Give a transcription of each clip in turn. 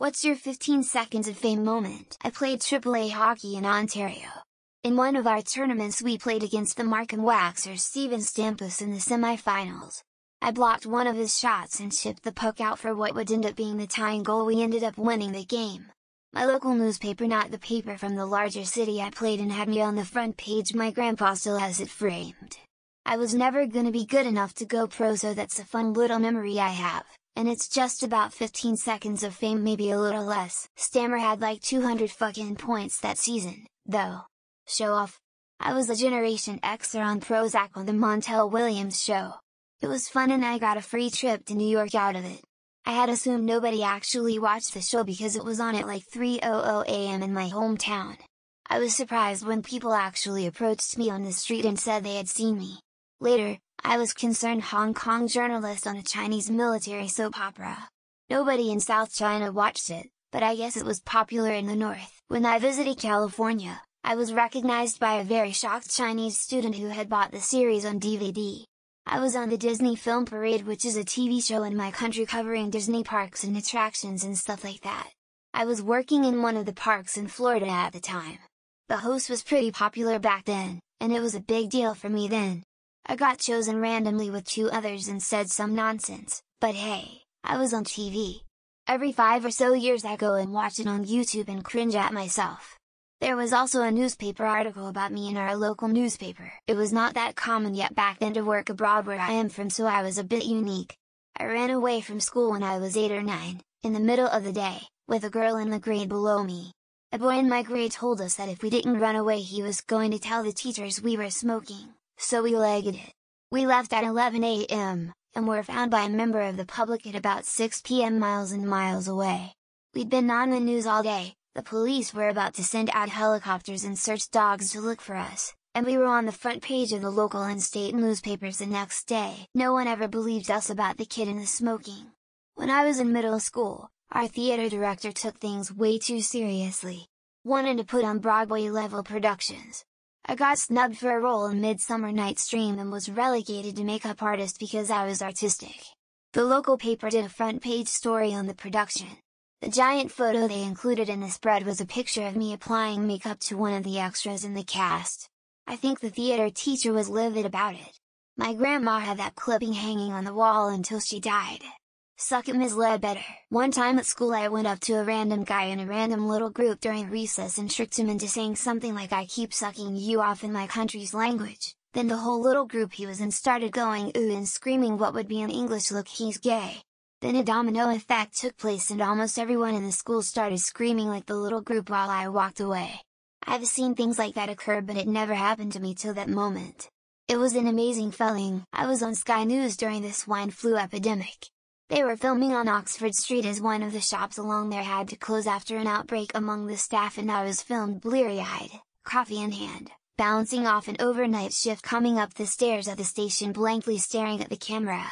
What's your 15 seconds of fame moment? I played AAA hockey in Ontario. In one of our tournaments we played against the Markham Waxers Steven Stamkos in the semi-finals. I blocked one of his shots and chipped the puck out for what would end up being the tying goal. We ended up winning the game. My local newspaper, not the paper from the larger city I played in, had me on the front page. My grandpa still has it framed. I was never gonna be good enough to go pro, so that's a fun little memory I have. And it's just about 15 seconds of fame, maybe a little less. Stammer had like 200 fucking points that season, though. Show off. I was a Generation Xer on Prozac on the Montel Williams show. It was fun and I got a free trip to New York out of it. I had assumed nobody actually watched the show because it was on at like 3:00 AM in my hometown. I was surprised when people actually approached me on the street and said they had seen me. Later, I was concerned Hong Kong journalist on a Chinese military soap opera. Nobody in South China watched it, but I guess it was popular in the north. When I visited California, I was recognized by a very shocked Chinese student who had bought the series on DVD. I was on the Disney Film Parade, which is a TV show in my country covering Disney parks and attractions and stuff like that. I was working in one of the parks in Florida at the time. The host was pretty popular back then, and it was a big deal for me then. I got chosen randomly with 2 others and said some nonsense, but hey, I was on TV. Every 5 or so years I go and watch it on YouTube and cringe at myself. There was also a newspaper article about me in our local newspaper. It was not that common yet back then to work abroad where I am from, so I was a bit unique. I ran away from school when I was 8 or 9, in the middle of the day, with a girl in the grade below me. A boy in my grade told us that if we didn't run away he was going to tell the teachers we were smoking. So we legged it. We left at 11 AM, and were found by a member of the public at about 6 PM miles and miles away. We'd been on the news all day, the police were about to send out helicopters and search dogs to look for us, and we were on the front page of the local and state newspapers the next day. No one ever believed us about the kid and the smoking. When I was in middle school, our theater director took things way too seriously, wanting to put on Broadway-level productions. I got snubbed for a role in Midsummer Night's Dream and was relegated to makeup artist because I was artistic. The local paper did a front page story on the production. The giant photo they included in the spread was a picture of me applying makeup to one of the extras in the cast. I think the theater teacher was livid about it. My grandma had that clipping hanging on the wall until she died. Suck it, Ms. Ledbetter. One time at school I went up to a random guy in a random little group during recess and tricked him into saying something like "I keep sucking you off" in my country's language. Then the whole little group he was in started going ooh and screaming what would be in English, "Look, he's gay." Then a domino effect took place and almost everyone in the school started screaming like the little group while I walked away. I've seen things like that occur, but it never happened to me till that moment. It was an amazing feeling. I was on Sky News during the swine flu epidemic. They were filming on Oxford Street as one of the shops along there had to close after an outbreak among the staff, and I was filmed bleary-eyed, coffee in hand, bouncing off an overnight shift coming up the stairs at the station, blankly staring at the camera.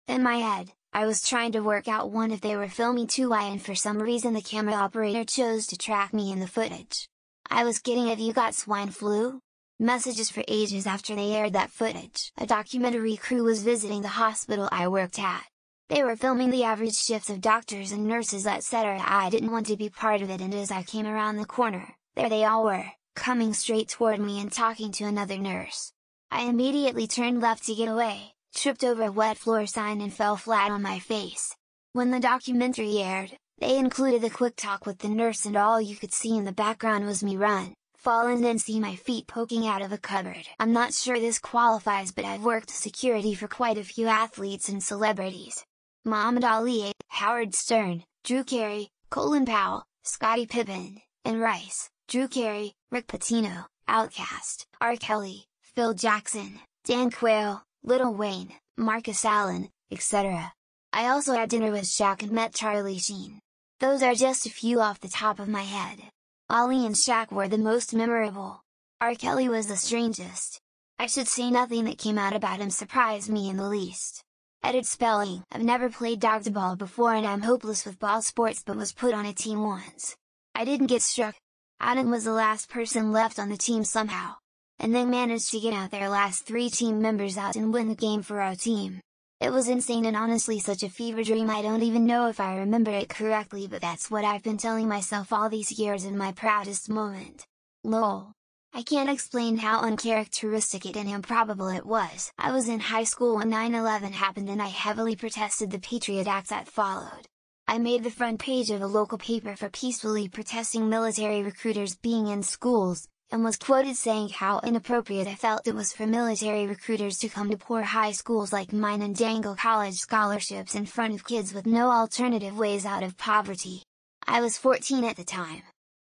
In my head, I was trying to work out one, if they were filming too wide and for some reason the camera operator chose to track me in the footage. I was getting "Have you got swine flu?" messages for ages after they aired that footage. A documentary crew was visiting the hospital I worked at. They were filming the average shifts of doctors and nurses, etc. I didn't want to be part of it, and as I came around the corner, there they all were, coming straight toward me and talking to another nurse. I immediately turned left to get away, tripped over a wet floor sign and fell flat on my face. When the documentary aired, they included a quick talk with the nurse, and all you could see in the background was me run, fall and then see my feet poking out of a cupboard. I'm not sure this qualifies, but I've worked security for quite a few athletes and celebrities. Muhammad Ali, Howard Stern, Drew Carey, Colin Powell, Scottie Pippen, and Rice, Drew Carey, Rick Pitino, Outkast, R. Kelly, Phil Jackson, Dan Quayle, Lil Wayne, Marcus Allen, etc. I also had dinner with Shaq and met Charlie Sheen. Those are just a few off the top of my head. Ali and Shaq were the most memorable. R. Kelly was the strangest. I should say nothing that came out about him surprised me in the least. Edit spelling. I've never played dodgeball before and I'm hopeless with ball sports, but was put on a team once. I didn't get struck. Adam was the last person left on the team somehow. And they managed to get out their last 3 team members out and win the game for our team. It was insane and honestly such a fever dream I don't even know if I remember it correctly, but that's what I've been telling myself all these years in my proudest moment. Lol. I can't explain how uncharacteristic and improbable it was. I was in high school when 9/11 happened and I heavily protested the Patriot Act that followed. I made the front page of a local paper for peacefully protesting military recruiters being in schools, and was quoted saying how inappropriate I felt it was for military recruiters to come to poor high schools like mine and dangle college scholarships in front of kids with no alternative ways out of poverty. I was 14 at the time.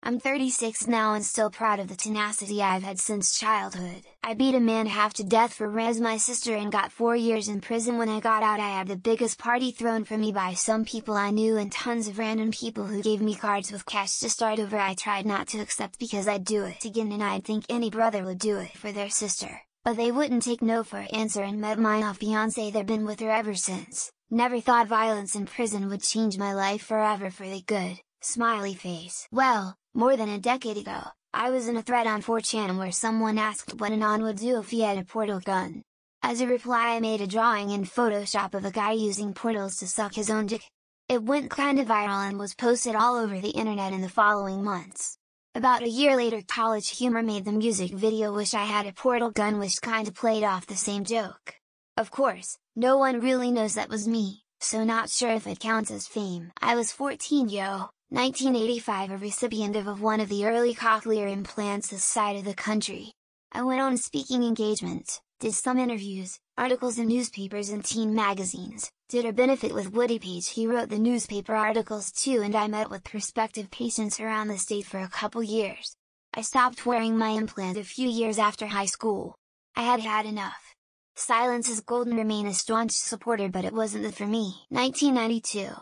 I'm 36 now and still proud of the tenacity I've had since childhood. I beat a man half to death for res my sister and got 4 years in prison. When I got out I had the biggest party thrown for me by some people I knew and tons of random people who gave me cards with cash to start over. I tried not to accept because I'd do it again and I'd think any brother would do it for their sister, but they wouldn't take no for an answer and met my now fiancé. They've been with her ever since. Never thought violence in prison would change my life forever for the good, smiley face. Well, more than a decade ago, I was in a thread on 4chan where someone asked what Anon would do if he had a portal gun. As a reply I made a drawing in Photoshop of a guy using portals to suck his own dick. It went kinda viral and was posted all over the internet in the following months. About a year later College Humor made the music video Wish I Had a Portal Gun, which kinda played off the same joke. Of course, no one really knows that was me, so not sure if it counts as fame. I was 14 yo. 1985, a recipient of one of the early cochlear implants this side of the country. I went on speaking engagements, did some interviews, articles in newspapers and teen magazines, did a benefit with Woody Page, he wrote the newspaper articles too, and I met with prospective patients around the state for a couple years. I stopped wearing my implant a few years after high school. I had had enough. Silence is golden, remain a staunch supporter, but it wasn't for me. 1992.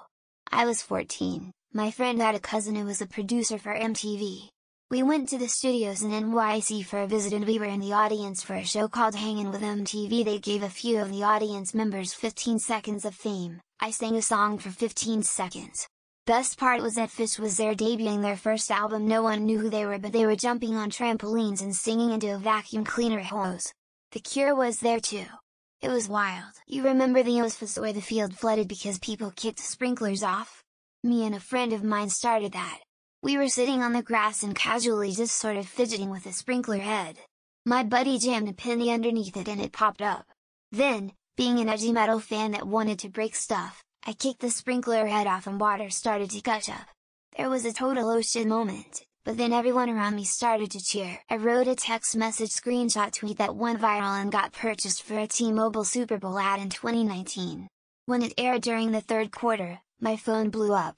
I was 14. My friend had a cousin who was a producer for MTV. We went to the studios in NYC for a visit and we were in the audience for a show called Hangin' with MTV. They gave a few of the audience members 15 seconds of fame. I sang a song for 15 seconds. Best part was that Phish was there debuting their first album. No one knew who they were, but they were jumping on trampolines and singing into a vacuum cleaner hose. The Cure was there too. It was wild. You remember the Oasis where the field flooded because people kicked sprinklers off? Me and a friend of mine started that. We were sitting on the grass and casually just sort of fidgeting with a sprinkler head. My buddy jammed a penny underneath it and it popped up. Then, being an edgy metal fan that wanted to break stuff, I kicked the sprinkler head off and water started to gush up. There was a total oh shit moment, but then everyone around me started to cheer. I wrote a text message screenshot tweet that went viral and got purchased for a T-Mobile Super Bowl ad in 2019. When it aired during the third quarter, my phone blew up.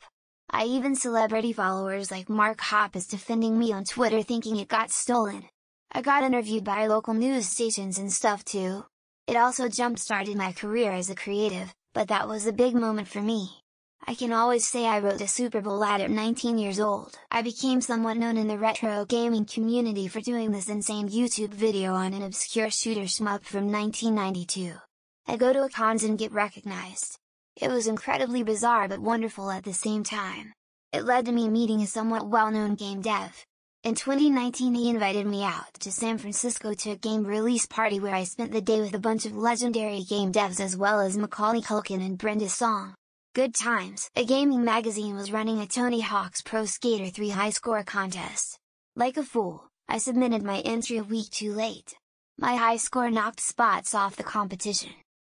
I even celebrity followers like Mark Hoppus defending me on Twitter thinking it got stolen. I got interviewed by local news stations and stuff too. It also jump-started my career as a creative, but that was a big moment for me. I can always say I wrote a Super Bowl ad at 19 years old. I became somewhat known in the retro gaming community for doing this insane YouTube video on an obscure shooter shmup from 1992. I go to cons and get recognized. It was incredibly bizarre but wonderful at the same time. It led to me meeting a somewhat well-known game dev. In 2019 he invited me out to San Francisco to a game release party where I spent the day with a bunch of legendary game devs as well as Macaulay Culkin and Brenda Song. Good times. A gaming magazine was running a Tony Hawk's Pro Skater 3 high score contest. Like a fool, I submitted my entry a week too late. My high score knocked spots off the competition.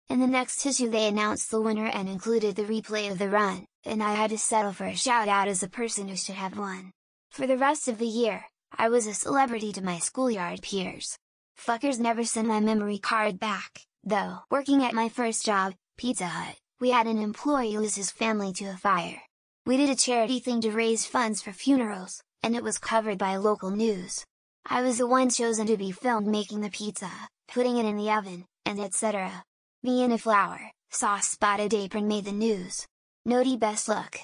In the next issue they announced the winner and included the replay of the run, and I had to settle for a shout out as the person who should have won. For the rest of the year, I was a celebrity to my schoolyard peers. Fuckers never sent my memory card back, though. Working at my first job, Pizza Hut, we had an employee lose his family to a fire. We did a charity thing to raise funds for funerals, and it was covered by local news. I was the one chosen to be filmed making the pizza, putting it in the oven, and etc. Me in a flower, sauce spotted apron made the news. Noti best look.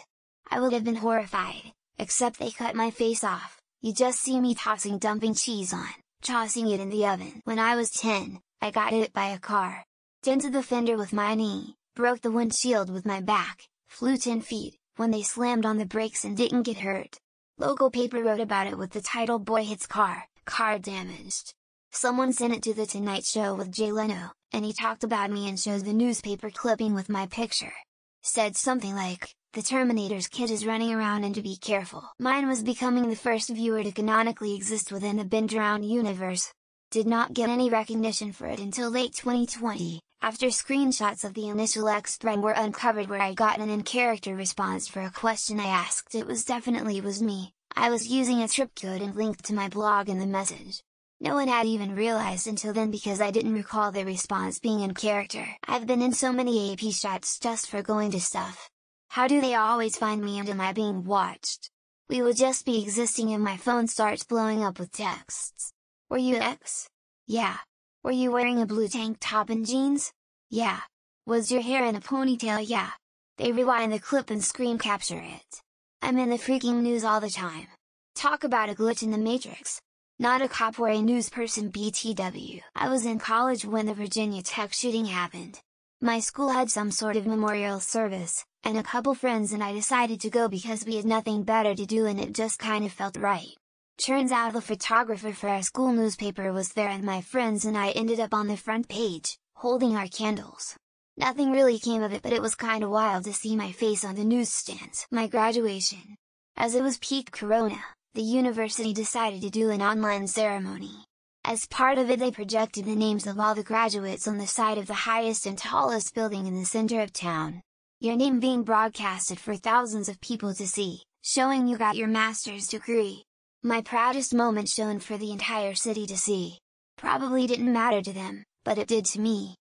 I would have been horrified, except they cut my face off. You just see me dumping cheese on, tossing it in the oven. When I was 10, I got hit by a car. Dented the fender with my knee, broke the windshield with my back, flew 10 feet, when they slammed on the brakes and didn't get hurt. Local paper wrote about it with the title Boy Hits Car, Car Damaged. Someone sent it to The Tonight Show with Jay Leno, and he talked about me and showed the newspaper clipping with my picture. Said something like, "The Terminator's kid is running around and to be careful." Mine was becoming the first viewer to canonically exist within the Been Drowned universe. Did not get any recognition for it until late 2020, after screenshots of the initial X thread were uncovered where I got an in-character response for a question I asked. It was me. I was using a trip code and linked to my blog in the message. No one had even realized until then because I didn't recall the response being in character. I've been in so many AP shots just for going to stuff. How do they always find me, and am I being watched? We would just be existing and my phone starts blowing up with texts. Were you X? Yeah. Were you wearing a blue tank top and jeans? Yeah. Was your hair in a ponytail? Yeah. They rewind the clip and screen capture it. I'm in the freaking news all the time. Talk about a glitch in the Matrix. Not a cop or a news person BTW. I was in college when the Virginia Tech shooting happened. My school had some sort of memorial service, and a couple friends and I decided to go because we had nothing better to do and it just kind of felt right. Turns out the photographer for our school newspaper was there and my friends and I ended up on the front page, holding our candles. Nothing really came of it, but it was kinda wild to see my face on the newsstands. My graduation. As it was peak corona, the university decided to do an online ceremony. As part of it they projected the names of all the graduates on the side of the highest and tallest building in the center of town. Your name being broadcasted for thousands of people to see, showing you got your master's degree. My proudest moment shown for the entire city to see. Probably didn't matter to them, but it did to me.